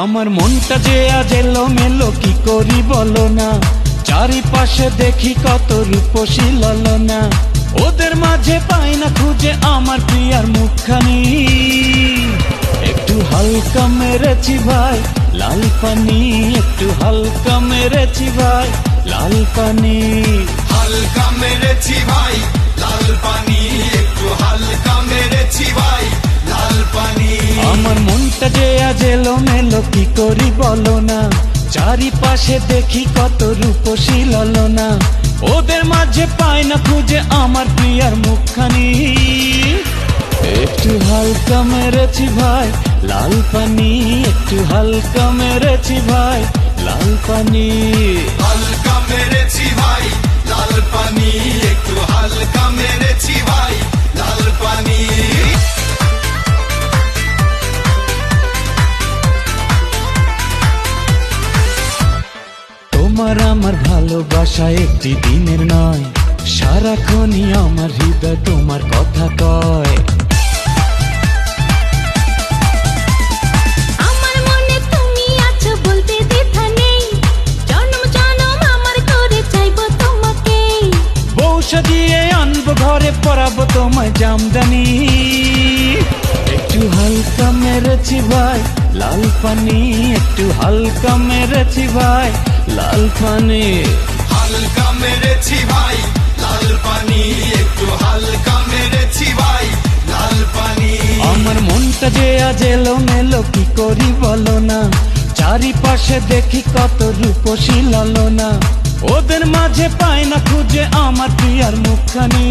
আমার মনটা যে আজ এলোমেলো কি করি বলো না, চারিপাশে দেখি কত রূপসী ললনা, ওদের মাঝে পাই না খুঁজে আমার প্রিয়ার মুখখানি। একটু হালকা মেরেছি ভাই লাল পানি, একটু হালকা মেরেছি ভাই লাল পানি, হালকা মেরেছি ভাই লাল পানি, একটু হালকা মেরেছি ভাই লাল পানি। আমার মনটা যে আজ এলোমেলো কি করি বলো না, চারিপাশে দেখি কত রূপসী ললনা, ওদের মাঝে পাই না খুঁজে আমার প্রিয়ার মুখখানি। একটু হালকা মেরেছি ভাই লাল পানি, একটু হালকা মেরেছি ভাই লাল পানি, হালকা মেরেছি ভাই লাল পানি, একটু হালকা মেরেছি ভাই লাল পানি। তোমার আমার ভালোবাসা একটি দিনের নয়, সারাক্ষণই আমার হৃদয় তোমার কথা কয়। আমার মনে তুমি আছো বলতে দ্বিধা নেই, জনম জনম আমার করে চাইবো তোমাকে। বউ সাজিয়ে আনবো ঘরে পরাবো তোমায় জামদানি, একটু হালকা মেরেছি ভাই লাল পানি, একটু হালকা মেরেছি ভাই লাল পানি, হালকা মেরেছি ভাই লাল পানি, একটু হালকা মেরেছি ভাই লাল পানি। আমার মনটা যে আজ এলোমেলো কি করি বলো না, চারিপাশে দেখি কত রূপসী ললনা, ওদের মাঝে পাই না খুঁজে আমার প্রিয়ার মুখখানি।